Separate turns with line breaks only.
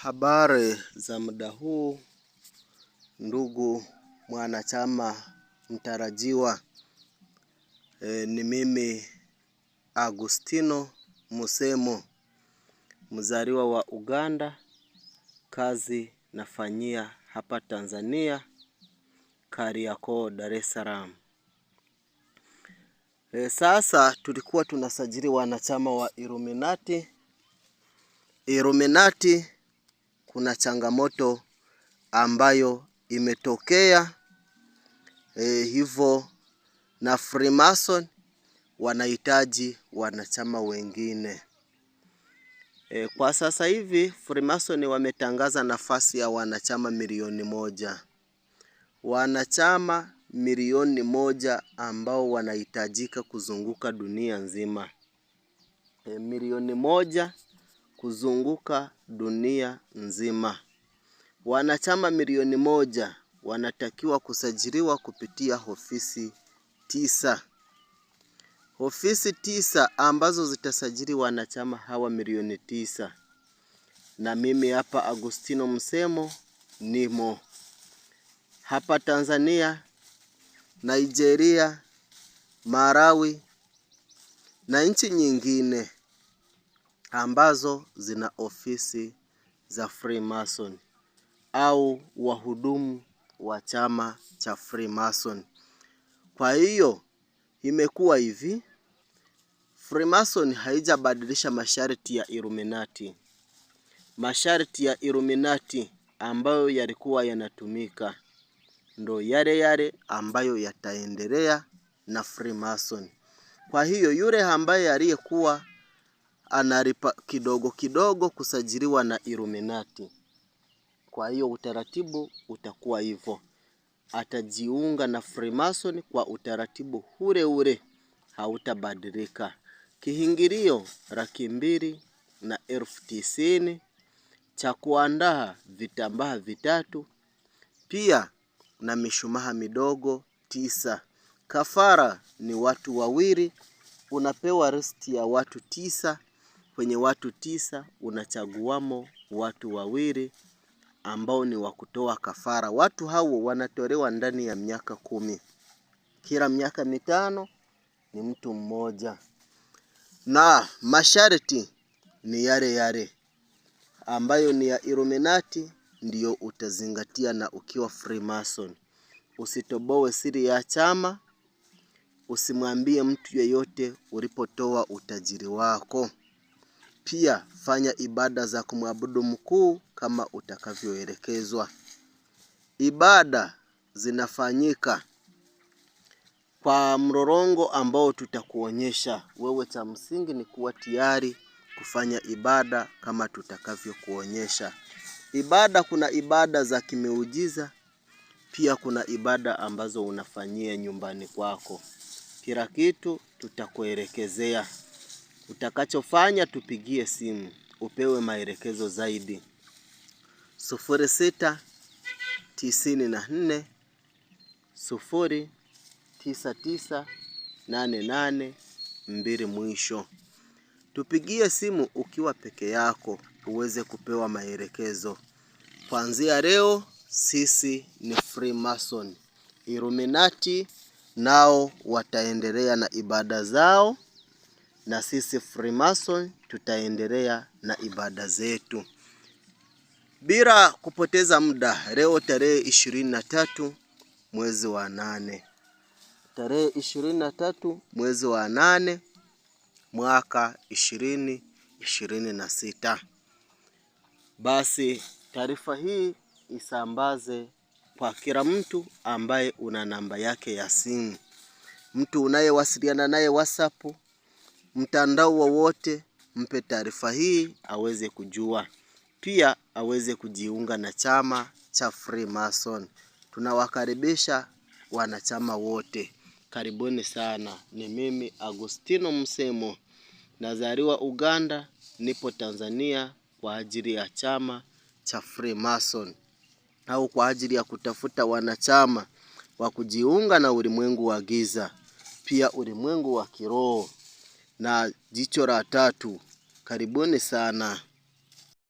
Habari za muda huu, ndugu mwanachama mtarajiwa. Ni mimi Agustino Musemo, mzaliwa wa Uganda, kazi nafanyia hapa Tanzania, Kariakoo, Dar es Salaam. Sasa tulikuwa tunasajili wanachama wa Illuminati. Illuminati kuna changamoto ambayo imetokea, hivyo na Freemason wanahitaji wanachama wengine. Kwa sasa hivi Freemason wametangaza nafasi ya wanachama milioni 1. Wanachama milioni 1 ambao wanahitajika kuzunguka dunia nzima. Milioni 1 kuzunguka dunia nzima. Wanachama milioni 1 wanatakiwa kusajiliwa kupitia ofisi 9. Ofisi 9 ambazo zitasajili wanachama hawa milioni 9. Na mimi hapa Agustino Musemo nimo hapa Tanzania, Nigeria, Malawi na nchi nyingine ambazo zina ofisi za Freemason au wahudumu wa chama cha Freemason. Kwa hiyo imekuwa hivi, Freemason haijabadilisha masharti ya Illuminati. Masharti ya Illuminati ambayo yalikuwa yanatumika ndo yale ambayo yataendelea na Freemason. Kwa hiyo yule ambaye aliyekuwa analipa kidogo kidogo kusajiliwa na Illuminati, kwa hiyo utaratibu utakuwa hivyo, atajiunga na Freemason kwa utaratibu ule, hautabadilika. Kiingilio $290,000 cha kuandaa vitambaa 3, pia na mishumaa midogo 9. Kafara ni watu 2, unapewa listi ya watu 9. Kwenye watu 9 unachaguamo watu 2 ambao ni wa kutoa kafara. Watu hao wanatolewa ndani ya miaka 10. Kila miaka 5 ni mtu mmoja. Na masharti ni yale ambayo ni ya Illuminati, ndiyo utazingatia na ukiwa Freemason. Usitoboe siri ya chama, usimwambie mtu yeyote ulipotoa utajiri wako. Pia fanya ibada za kumwabudu mkuu kama utakavyoelekezwa. Ibada zinafanyika kwa mrorongo ambao tutakuonyesha. Wewe cha msingi ni kuwa tayari kufanya ibada kama tutakavyokuonyesha. Ibada, kuna ibada za kimeujiza, pia kuna ibada ambazo unafanyia nyumbani kwako. Kila kitu tutakuelekezea. Utakachofanya tupigie simu upewe maelekezo zaidi. 0694 099 88 mwisho. Tupigie simu ukiwa peke yako uweze kupewa maelekezo. Kuanzia leo sisi ni Freemason. Illuminati nao wataendelea na ibada zao, na sisi Freemason tutaendelea na ibada zetu. Bila kupoteza muda, leo tarehe 23 mwezi wa 8. Tarehe 23 mwezi wa 8 mwaka 2026. Basi taarifa hii isambaze kwa kila mtu ambaye una namba yake ya simu. Mtu unayewasiliana naye WhatsApp, mtandao wowote, mpe taarifa hii aweze kujua. Pia aweze kujiunga na chama cha Freemason. Tunawakaribisha wanachama wote. Karibuni sana. Ni mimi Agustino Musemo. Nazaliwa Uganda, nipo Tanzania kwa ajili ya chama cha Freemason, au kwa ajili ya kutafuta wanachama wa kujiunga na ulimwengu wa giza, pia ulimwengu wa kiroho na jicho la tatu. Karibuni sana.